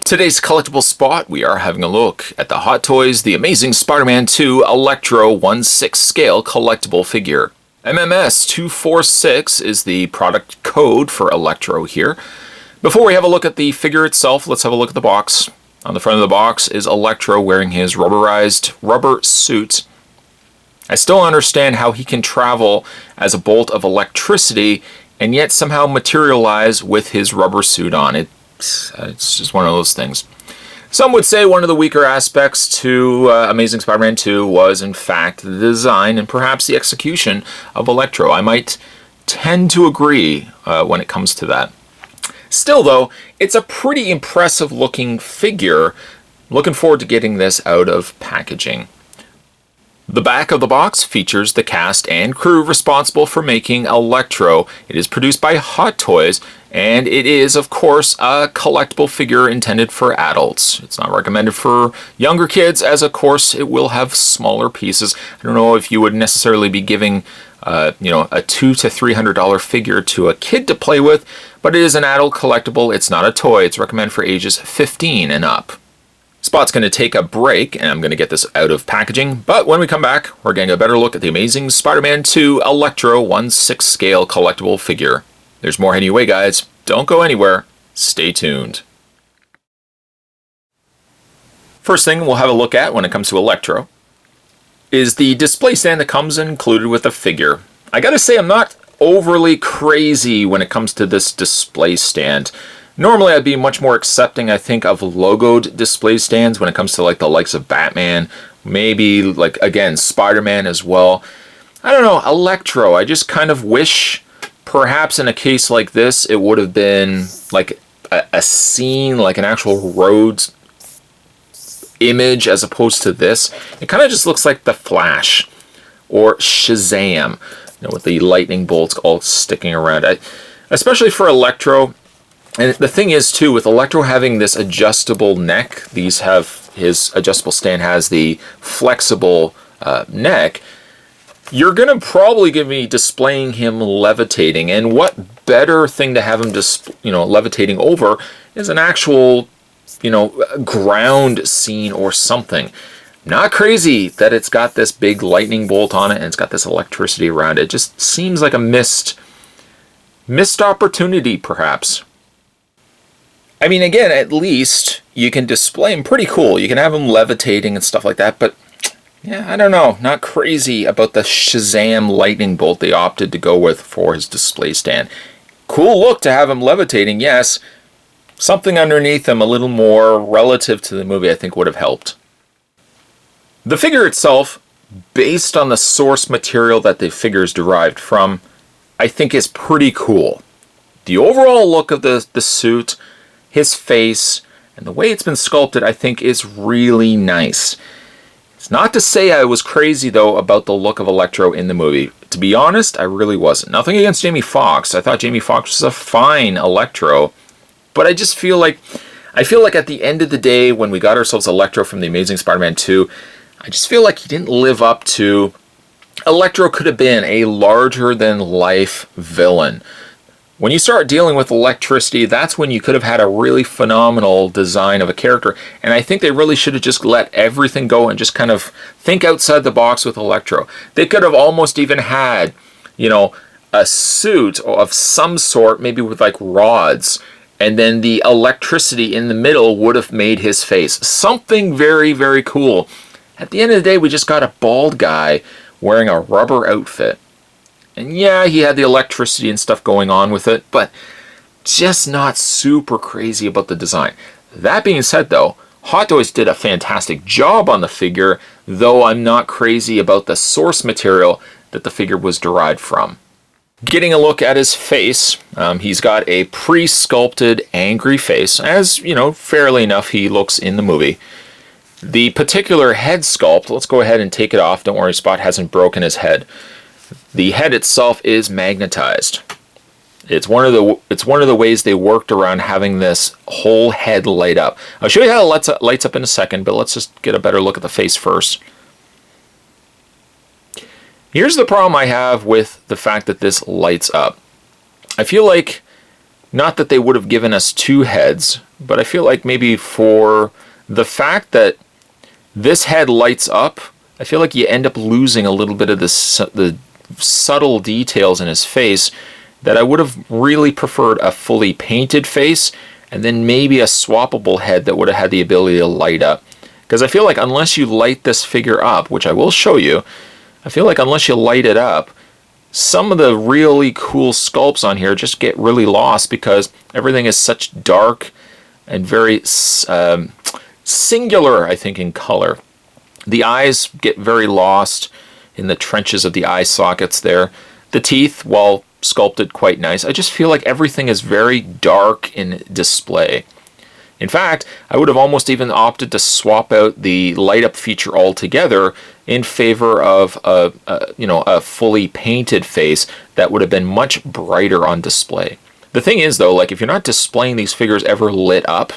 Today's collectible spot, we are having a look at the Hot Toys The Amazing Spider-Man 2 Electro 1/6 Scale Collectible Figure. MMS246 is the product code for Electro here. Before we have a look at the figure itself, let's have a look at the box. On the front of the box is Electro wearing his rubberized rubber suit. I still understand how he can travel as a bolt of electricity and yet somehow materialize with his rubber suit on. It's just one of those things. Some would say one of the weaker aspects to Amazing Spider-Man 2 was, in fact, the design and perhaps the execution of Electro. I might tend to agree when it comes to that. Still, though, it's a pretty impressive looking figure. Looking forward to getting this out of packaging. The back of the box features the cast and crew responsible for making Electro. It is produced by Hot Toys, and it is, of course, a collectible figure intended for adults. It's not recommended for younger kids, as of course it will have smaller pieces. I don't know if you would necessarily be giving a $200 to $300 figure to a kid to play with, but it is an adult collectible. It's not a toy. It's recommended for ages 15 and up. Spot's going to take a break, and I'm going to get this out of packaging, but when we come back, we're getting a better look at the Amazing Spider-Man 2 Electro 1/6 Scale Collectible Figure. There's more heading your way, guys. Don't go anywhere. Stay tuned. First thing we'll have a look at when it comes to Electro is the display stand that comes included with the figure. I gotta say, I'm not overly crazy when it comes to this display stand. Normally, I'd be much more accepting, I think, of logoed display stands when it comes to like the likes of Batman, maybe like, again, Spider-Man as well. I don't know, Electro, I just kind of wish perhaps in a case like this, it would have been like a scene, like an actual road image as opposed to this. It kind of just looks like The Flash or Shazam, with the lightning bolts all sticking around. Especially for Electro. And the thing is, too, with Electro having this adjustable neck, his adjustable stand has the flexible neck, you're going to probably be displaying him levitating. And what better thing to have him levitating over is an actual, ground scene or something. Not crazy that it's got this big lightning bolt on it and it's got this electricity around it. It just seems like a missed opportunity, perhaps. I mean, again, at least you can display him pretty cool. You can have him levitating and stuff like that, but yeah, I don't know. Not crazy about the Shazam lightning bolt they opted to go with for his display stand. Cool look to have him levitating, yes. Something underneath him a little more relative to the movie I think would have helped. The figure itself, based on the source material that the figure is derived from, I think is pretty cool. The overall look of the suit, his face, and the way it's been sculpted, I think is really nice. It's not to say I was crazy, though, about the look of Electro in the movie. To be honest, I really wasn't. Nothing against Jamie Foxx. I thought Jamie Foxx was a fine Electro. But I just feel like at the end of the day, when we got ourselves Electro from The Amazing Spider-Man 2, I just feel like he didn't live up to... Electro could have been a larger-than-life villain. When you start dealing with electricity, that's when you could have had a really phenomenal design of a character. And I think they really should have just let everything go and just kind of think outside the box with Electro. They could have almost even had, a suit of some sort, maybe with like rods. And then the electricity in the middle would have made his face. Something very, very cool. At the end of the day, we just got a bald guy wearing a rubber outfit. And yeah, he had the electricity and stuff going on with it, but just not super crazy about the design. That being said, though, Hot Toys did a fantastic job on the figure, though I'm not crazy about the source material that the figure was derived from. Getting a look at his face, he's got a pre-sculpted angry face, as, fairly enough he looks in the movie. The particular head sculpt, let's go ahead and take it off. Don't worry, Spot hasn't broken his head. The head itself is magnetized. It's one of the ways they worked around having this whole head light up. I'll show you how it lights up in a second, but let's just get a better look at the face first. Here's the problem I have with the fact that this lights up. I feel like, not that they would have given us two heads, but I feel like maybe for the fact that this head lights up, I feel like you end up losing a little bit of the subtle details in his face that I would have really preferred a fully painted face, and then maybe a swappable head that would have had the ability to light up. Because I feel like unless you light this figure up, which I will show you, I feel like unless you light it up, some of the really cool sculpts on here just get really lost because everything is such dark and very singular, I think, in color. The eyes get very lost in the trenches of the eye sockets there. The teeth, while sculpted, quite nice. I just feel like everything is very dark in display. In fact, I would have almost even opted to swap out the light up feature altogether in favor of a fully painted face that would have been much brighter on display. The thing is though, like if you're not displaying these figures ever lit up,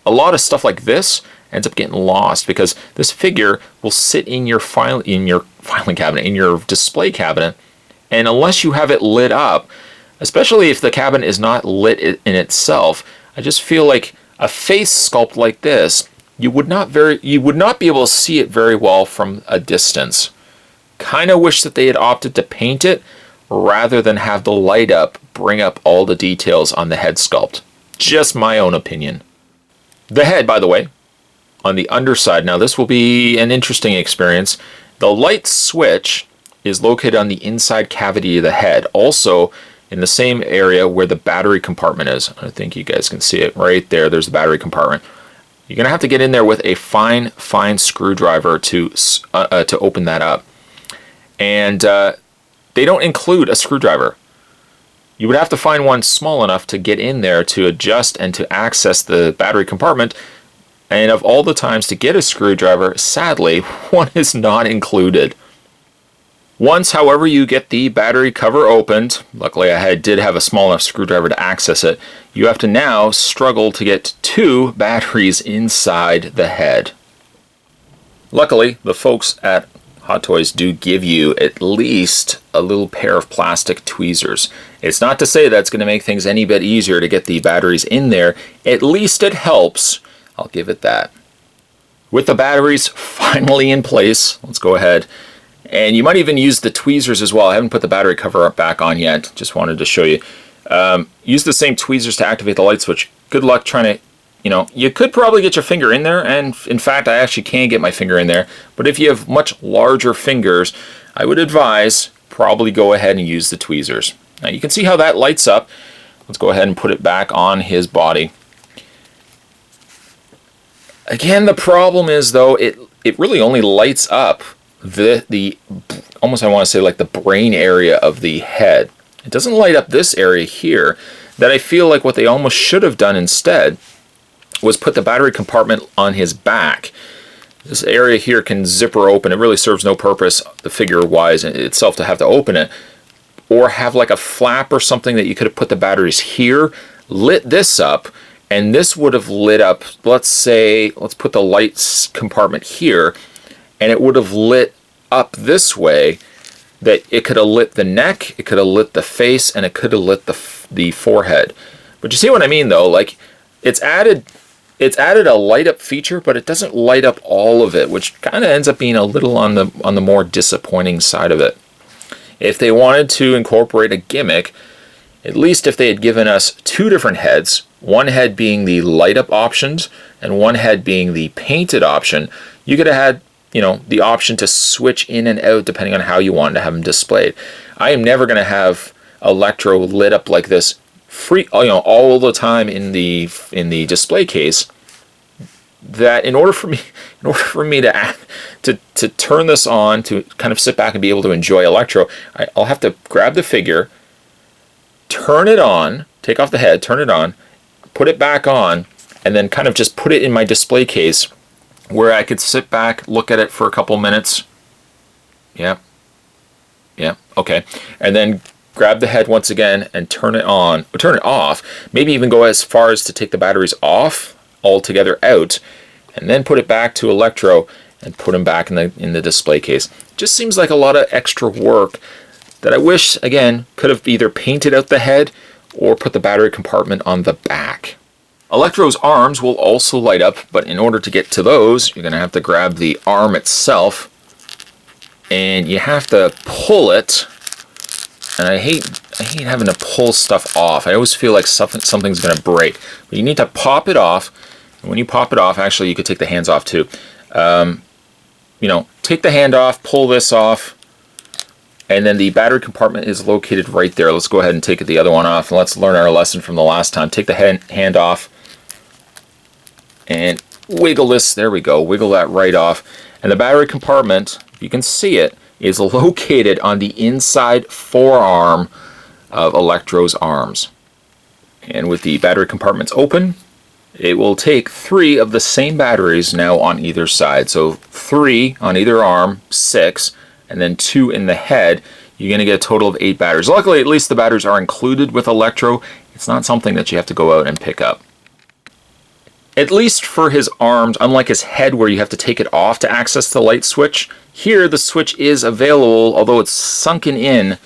a lot of stuff like this ends up getting lost because this figure will sit in your filing cabinet, in your display cabinet, and unless you have it lit up, especially if the cabinet is not lit in itself, I just feel like a face sculpt like this, you would not be able to see it very well from a distance. Kind of wish that they had opted to paint it rather than have the light up bring up all the details on the head sculpt. Just my own opinion. The head, by the way, on the underside, now this will be an interesting experience. The light switch is located on the inside cavity of the head, also in the same area where the battery compartment is. I think you guys can see it right there. There's the battery compartment. You're going to have to get in there with a fine screwdriver to open that up. And they don't include a screwdriver. You would have to find one small enough to get in there to adjust and to access the battery compartment. And of all the times to get a screwdriver, sadly, one is not included. Once, however, you get the battery cover opened, luckily I did have a small enough screwdriver to access it, you have to now struggle to get 2 batteries inside the head. Luckily, the folks at Hot Toys do give you at least a little pair of plastic tweezers. It's not to say that's going to make things any bit easier to get the batteries in there. At least it helps. I'll give it that. With the batteries finally in place, let's go ahead. And you might even use the tweezers as well. I haven't put the battery cover back on yet. Just wanted to show you. Use the same tweezers to activate the light switch. Good luck trying to, you could probably get your finger in there. And in fact, I actually can get my finger in there. But if you have much larger fingers, I would advise probably go ahead and use the tweezers. Now you can see how that lights up. Let's go ahead and put it back on his body. Again, the problem is though, it really only lights up the almost, I want to say, like the brain area of the head. It doesn't light up this area here. That I feel like what they almost should have done instead was put the battery compartment on his back. This area here can zipper open. It really serves no purpose, the figure wise itself, to have to open it. Or have like a flap or something that you could have put the batteries here, lit this up, and this would have lit up, let's put the lights compartment here, and it would have lit up this way, that it could have lit the neck, it could have lit the face, and it could have lit the forehead. But you see what I mean though? Like it's added a light up feature, but it doesn't light up all of it, which kind of ends up being a little on the more disappointing side of it. If they wanted to incorporate a gimmick, at least if they had given us 2 different heads, one head being the light up options and one head being the painted option, you could have had the option to switch in and out depending on how you wanted to have them displayed. I am never going to have Electro lit up like this all the time in the display case. That in order for me to turn this on, to kind of sit back and be able to enjoy Electro, I'll have to grab the figure, turn it on, take off the head, turn it on, put it back on, and then kind of just put it in my display case where I could sit back, look at it for a couple minutes. Yeah, okay. And then grab the head once again and turn it off. Maybe even go as far as to take the batteries off altogether out, and then put it back to Electro and put them back in the display case. Just seems like a lot of extra work that I wish, again, could have either painted out the head or put the battery compartment on the back. Electro's arms will also light up, but in order to get to those, you're going to have to grab the arm itself, and you have to pull it. And I hate having to pull stuff off. I always feel like something's going to break. But you need to pop it off. And when you pop it off, actually, you could take the hands off too. You know, take the hand off, pull this off, and then the battery compartment is located right there. Let's go ahead and take the other one off, and let's learn our lesson from the last time. Take the hand off and wiggle this. There we go. Wiggle that right off. And the battery compartment, if you can see it, is located on the inside forearm of Electro's arms. And with the battery compartments open, it will take 3 of the same batteries now on either side. So 3 on either arm, 6, and then 2 in the head. You're going to get a total of 8 batteries. Luckily, at least the batteries are included with Electro. It's not something that you have to go out and pick up. At least for his arms, unlike his head where you have to take it off to access the light switch, here the switch is available, although it's sunken in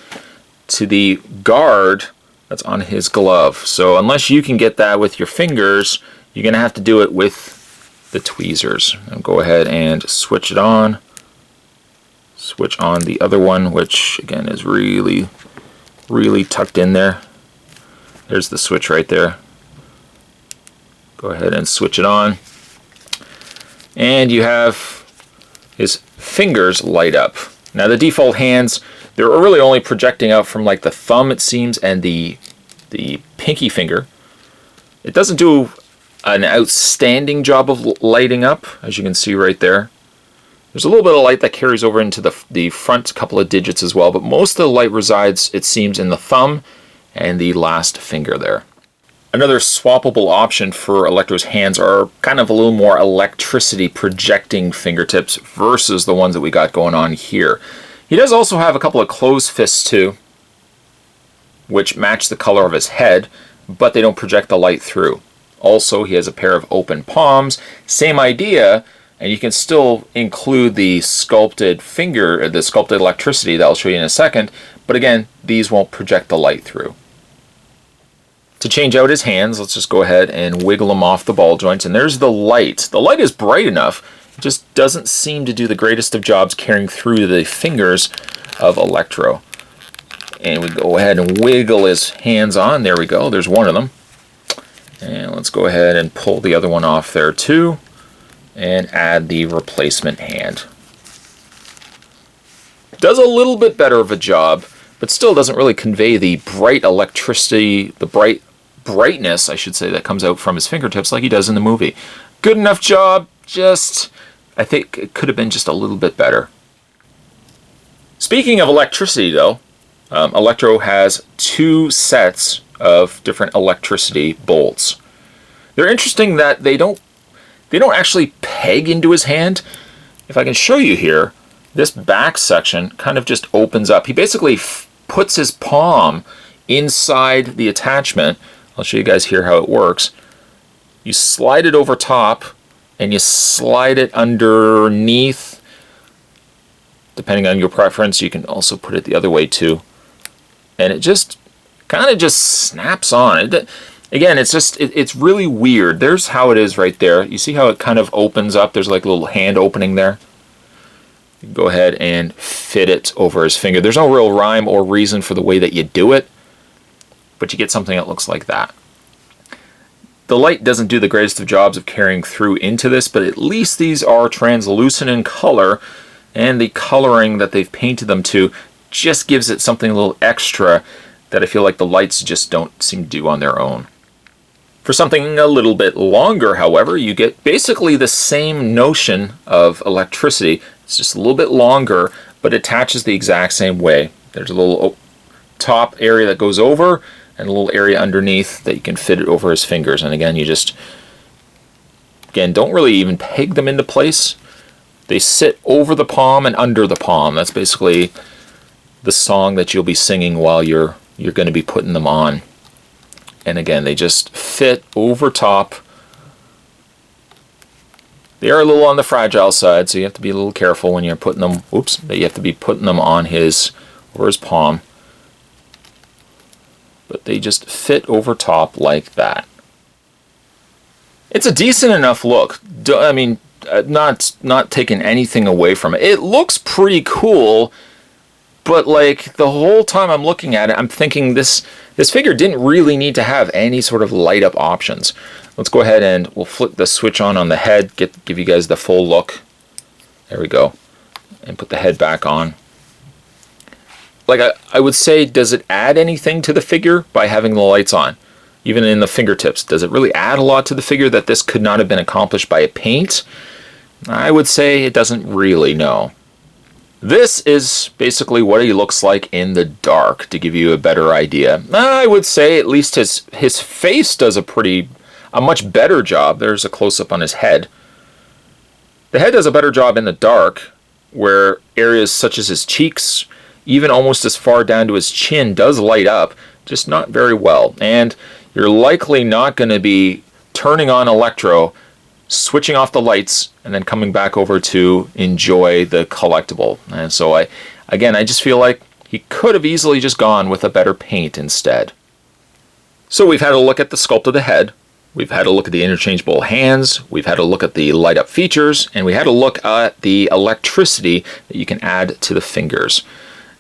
to the guard that's on his glove. So unless you can get that with your fingers, you're going to have to do it with the tweezers. I'll go ahead and switch it on. Switch on the other one, which again is really, really tucked in there. There's the switch right there. Go ahead and switch it on. And you have his fingers light up. Now the default hands, they're really only projecting out from like the thumb, it seems, and the pinky finger. It doesn't do an outstanding job of lighting up, as you can see right there. There's a little bit of light that carries over into the front couple of digits as well, but most of the light resides, it seems, in the thumb and the last finger there. Another swappable option for Electro's hands are kind of a little more electricity projecting fingertips versus the ones that we got going on here. He does also have a couple of closed fists too, which match the color of his head, but they don't project the light through. Also, he has a pair of open palms. Same idea, and you can still include the sculpted finger, the sculpted electricity that I'll show you in a second, but again, these won't project the light through. To change out his hands, let's just go ahead and wiggle them off the ball joints, and there's the light. The light is bright enough, it just doesn't seem to do the greatest of jobs carrying through the fingers of Electro. And we go ahead and wiggle his hands on. There we go, there's one of them. And let's go ahead and pull the other one off there too, and add the replacement hand. Does a little bit better of a job, but still doesn't really convey the bright electricity, the brightness, I should say, that comes out from his fingertips like he does in the movie. Good enough job, just, I think it could have been just a little bit better. Speaking of electricity though, Electro has 2 sets of different electricity bolts. They're interesting that they don't actually peg into his hand. If I can show you here, this back section kind of just opens up. He basically puts his palm inside the attachment. I'll show you guys here how it works. You slide it over top and you slide it underneath. Depending on your preference, you can also put it the other way too. And it just kind of just snaps on. Again, it's really weird. There's how it is right there. You see how it kind of opens up? There's like a little hand opening there. You go ahead and fit it over his finger. There's no real rhyme or reason for the way that you do it, but you get something that looks like that. The light doesn't do the greatest of jobs of carrying through into this, but at least these are translucent in color, and the coloring that they've painted them to just gives it something a little extra that I feel like the lights just don't seem to do on their own. For something a little bit longer, however, you get basically the same notion of electricity. It's just a little bit longer, but attaches the exact same way. There's a little top area that goes over and a little area underneath that you can fit it over his fingers. And again, you just, don't really even peg them into place. They sit over the palm and under the palm. That's basically the song that you'll be singing while you're going to be putting them on. And again, they just fit over top. They are a little on the fragile side, so you have to be a little careful when you're putting them, you have to be putting them on his palm. But they just fit over top like that. It's a decent enough look. I mean, not taking anything away from it. It looks pretty cool, but like the whole time I'm looking at it, I'm thinking this figure didn't really need to have any sort of light up options. Let's go ahead and we'll flip the switch on the head, give you guys the full look. There we go. And put the head back on. Like I would say, does it add anything to the figure by having the lights on? Even in the fingertips, does it really add a lot to the figure that this could not have been accomplished by a paint? I would say it doesn't really, no. This is basically what he looks like in the dark, to give you a better idea. I would say at least his face does a much better job. There's a close-up on his head. The head does a better job in the dark, where areas such as his cheeks, even almost as far down to his chin, does light up, just not very well. And you're likely not going to be turning on Electro, switching off the lights, and then coming back over to enjoy the collectible. And so I just feel like he could have easily just gone with a better paint instead. So we've had a look at the sculpt of the head, we've had a look at the interchangeable hands, we've had a look at the light up features, and we had a look at the electricity that you can add to the fingers.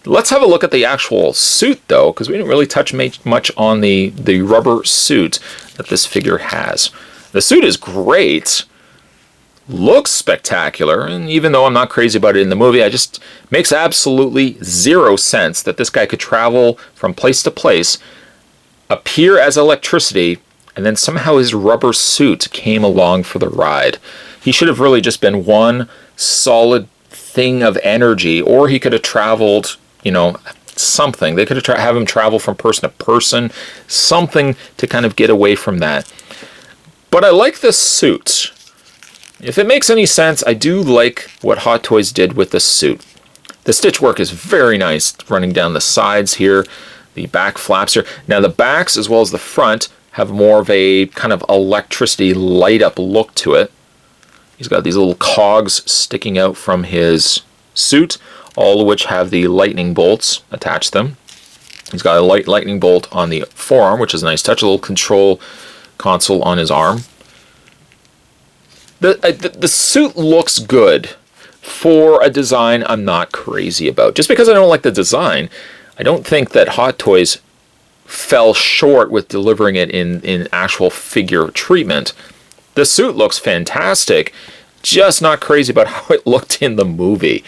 Let's have a look at the actual suit, though, because we didn't really touch much on the rubber suit that this figure has. The suit is great, looks spectacular, and even though I'm not crazy about it in the movie, it just makes absolutely zero sense that this guy could travel from place to place, appear as electricity, and then somehow his rubber suit came along for the ride. He should have really just been one solid thing of energy, or he could have traveled, something. They could have him travel from person to person, something to kind of get away from that. But I like this suit. If it makes any sense, I do like what Hot Toys did with the suit. The stitch work is very nice, running down the sides here, the back flaps here. Now the backs as well as the front have more of a kind of electricity light up look to it. He's got these little cogs sticking out from his suit, all of which have the lightning bolts attached to them. He's got a lightning bolt on the forearm, which is a nice touch, a little control console on his arm. The suit looks good for a design I'm not crazy about. Just because I don't like the design, I don't think that Hot Toys fell short with delivering it in actual figure treatment. The suit looks fantastic, just not crazy about how it looked in the movie.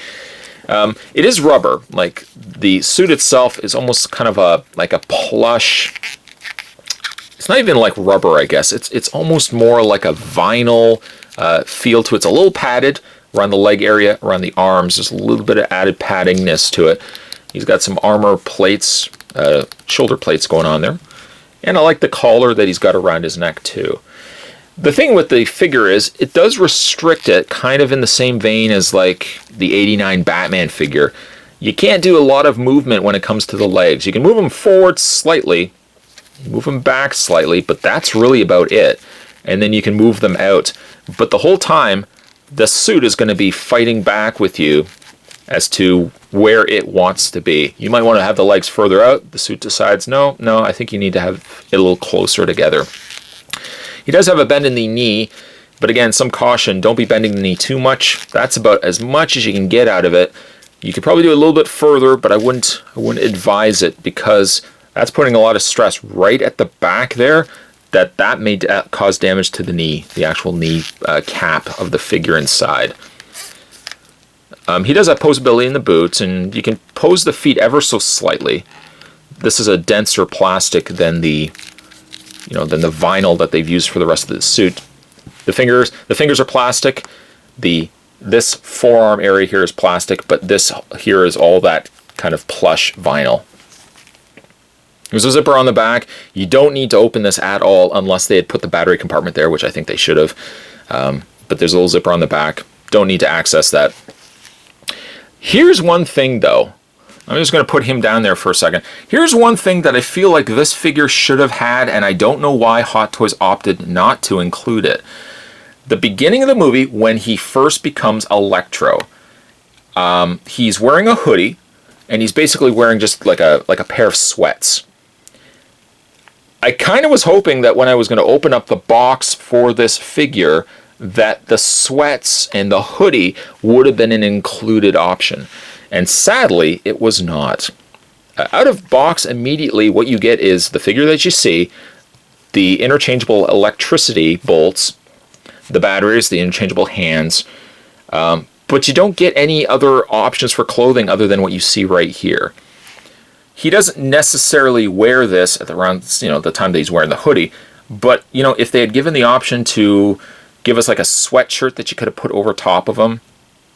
It is rubber. Like the suit itself is almost kind of like a plush. It's not even like rubber, I guess. It's almost more like a vinyl feel to it. It's a little padded around the leg area, around the arms. There's a little bit of added paddingness to it. He's got some armor plates, shoulder plates going on there. And I like the collar that he's got around his neck too. The thing with the figure is it does restrict it kind of in the same vein as like the 89 Batman figure. You can't do a lot of movement when it comes to the legs. You can move them forward slightly, move them back slightly, but that's really about it. And then you can move them out. But the whole time, the suit is going to be fighting back with you as to where it wants to be. You might want to have the legs further out. The suit decides, no, I think you need to have it a little closer together. He does have a bend in the knee, but again, some caution. Don't be bending the knee too much. That's about as much as you can get out of it. You could probably do a little bit further, but I wouldn't advise it because that's putting a lot of stress right at the back there. That may cause damage to the knee, the actual knee cap of the figure inside. He does have posability in the boots, and you can pose the feet ever so slightly. This is a denser plastic than the vinyl that they've used for the rest of the suit. The fingers are plastic. This forearm area here is plastic, but this here is all that kind of plush vinyl. There's a zipper on the back. You don't need to open this at all unless they had put the battery compartment there, which I think they should have. But there's a little zipper on the back. Don't need to access that. Here's one thing though. I'm just going to put him down there for a second. Here's one thing that I feel like this figure should have had, and I don't know why Hot Toys opted not to include it. The beginning of the movie, when he first becomes Electro, he's wearing a hoodie, and he's basically wearing just like a pair of sweats. I kind of was hoping that when I was going to open up the box for this figure, that the sweats and the hoodie would have been an included option. And sadly, it was not. Out of box immediately, what you get is the figure that you see, the interchangeable electricity bolts, the batteries, the interchangeable hands, but you don't get any other options for clothing other than what you see right here. He doesn't necessarily wear this at around, the time that he's wearing the hoodie, but, if they had given the option to give us like a sweatshirt that you could have put over top of him,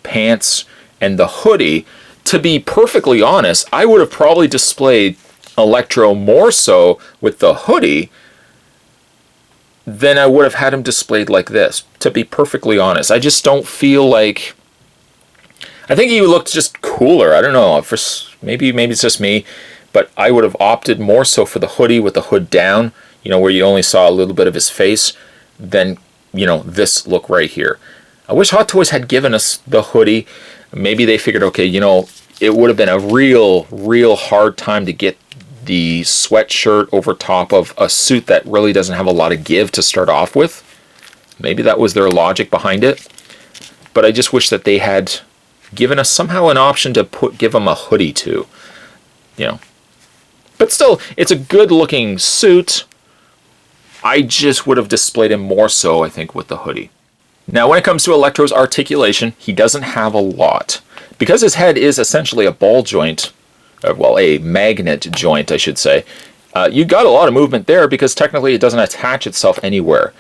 pants, and the hoodie, to be perfectly honest, I would have probably displayed Electro more so with the hoodie than I would have had him displayed like this, to be perfectly honest. I just don't feel like... I think he looked just cooler. I don't know. Maybe it's just me, but I would have opted more so for the hoodie with the hood down, where you only saw a little bit of his face, than, this look right here. I wish Hot Toys had given us the hoodie. Maybe they figured, okay, it would have been a real hard time to get the sweatshirt over top of a suit that really doesn't have a lot of give to start off with. Maybe that was their logic behind it. But I just wish that they had given us somehow an option to give him a hoodie too. But still, it's a good looking suit. I just would have displayed him more so, I think, with the hoodie. Now, when it comes to Electro's articulation, he doesn't have a lot. Because his head is essentially a ball joint, a magnet joint, I should say, you got a lot of movement there because technically it doesn't attach itself anywhere.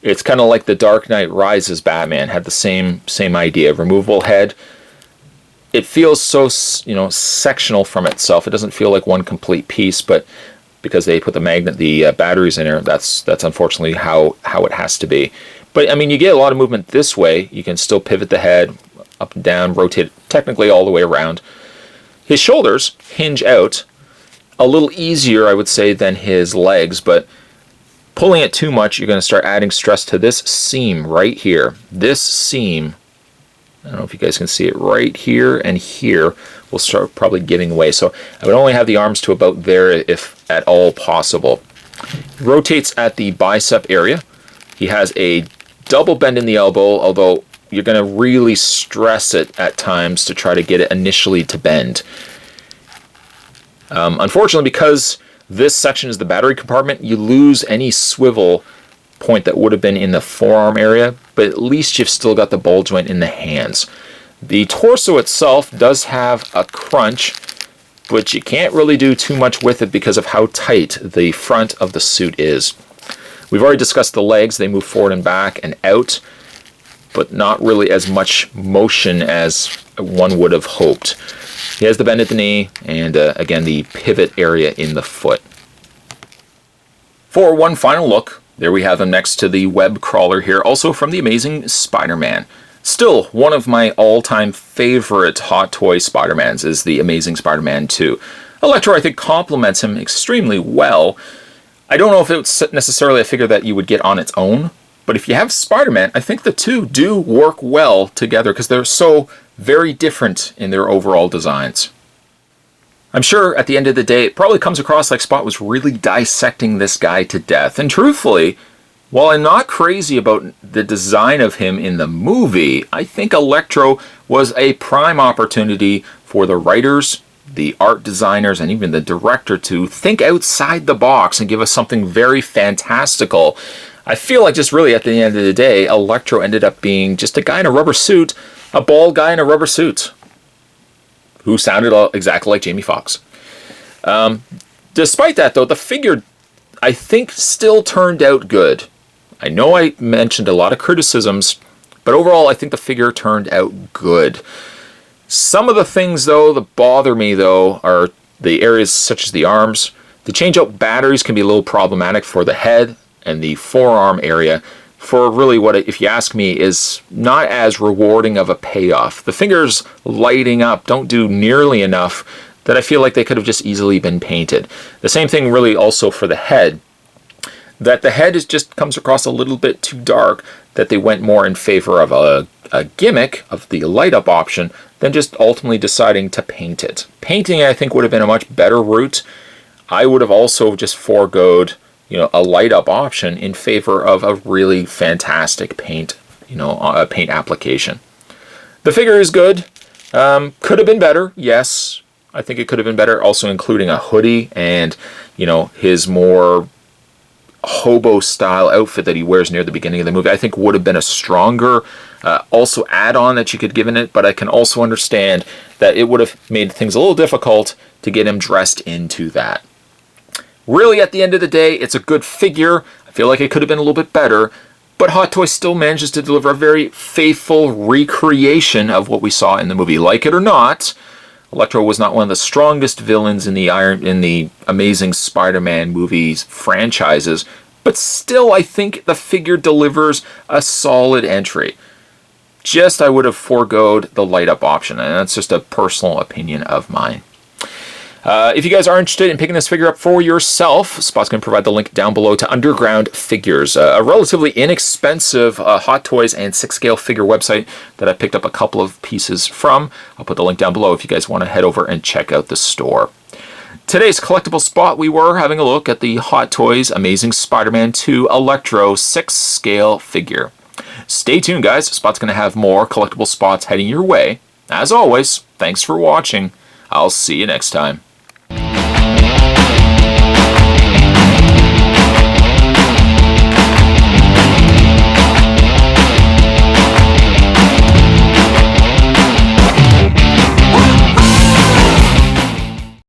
It's kind of like the Dark Knight Rises Batman had the same idea. Removable head. It feels so, sectional from itself. It doesn't feel like one complete piece, but because they put the batteries in there, that's unfortunately how it has to be. But, you get a lot of movement this way. You can still pivot the head up and down, rotate it technically all the way around. His shoulders hinge out a little easier, I would say, than his legs, but pulling it too much, you're going to start adding stress to this seam right here. This seam, I don't know if you guys can see it, right here and here will start probably giving way. So I would only have the arms to about there if at all possible. Rotates at the bicep area. He has a double bend in the elbow, although you're going to really stress it at times to try to get it initially to bend. Unfortunately, because this section is the battery compartment, you lose any swivel point that would have been in the forearm area, but at least you've still got the ball joint in the hands. The torso itself does have a crunch, but you can't really do too much with it because of how tight the front of the suit is. We've already discussed the legs. They move forward and back and out, but not really as much motion as one would have hoped. He has the bend at the knee and, again, the pivot area in the foot. For one final look, there we have him next to the web crawler here, also from The Amazing Spider-Man. Still, one of my all-time favorite Hot Toy Spider-Mans is The Amazing Spider-Man 2. Electro, I think, complements him extremely well. I don't know if it's necessarily a figure that you would get on its own, but if you have Spider-Man, I think the two do work well together because they're so very different in their overall designs. I'm sure at the end of the day, it probably comes across like Spot was really dissecting this guy to death. And truthfully, while I'm not crazy about the design of him in the movie, I think Electro was a prime opportunity for the writers, the art designers, and even the director to think outside the box and give us something very fantastical. I feel like just really at the end of the day, Electro ended up being just a guy in a rubber suit, a bald guy in a rubber suit, who sounded exactly like Jamie Foxx. Despite that, though, the figure, I think, still turned out good. I know I mentioned a lot of criticisms, but overall, I think the figure turned out good. Some of the things, though, that bother me, though, are the areas such as the arms. The change-out batteries can be a little problematic for the head and the forearm area for really what, if you ask me, is not as rewarding of a payoff. The fingers lighting up don't do nearly enough that I feel like they could have just easily been painted. The same thing really also for the head. That the head just comes across a little bit too dark, that they went more in favor of a gimmick of the light up option than just ultimately deciding to paint it. Painting, I think, would have been a much better route. I would have also just foregoed, a light up option in favor of a really fantastic paint, paint application. The figure is good. Could have been better, yes. I think it could have been better, also including a hoodie and, his more hobo-style outfit that he wears near the beginning of the movie. I think would have been a stronger also add-on that you could give in it, but I can also understand that it would have made things a little difficult to get him dressed into that. Really, at the end of the day, it's a good figure. I feel like it could have been a little bit better, but Hot Toys still manages to deliver a very faithful recreation of what we saw in the movie. Like it or not, Electro was not one of the strongest villains in the Amazing Spider-Man movies franchises, but still I think the figure delivers a solid entry. I would have foregoed the light-up option, and that's just a personal opinion of mine. If you guys are interested in picking this figure up for yourself, Spot's going to provide the link down below to Underground Figures, a relatively inexpensive Hot Toys and 6th Scale figure website that I picked up a couple of pieces from. I'll put the link down below if you guys want to head over and check out the store. Today's collectible spot, we were having a look at the Hot Toys Amazing Spider-Man 2 Electro 6th Scale figure. Stay tuned, guys. Spot's going to have more collectible spots heading your way. As always, thanks for watching. I'll see you next time.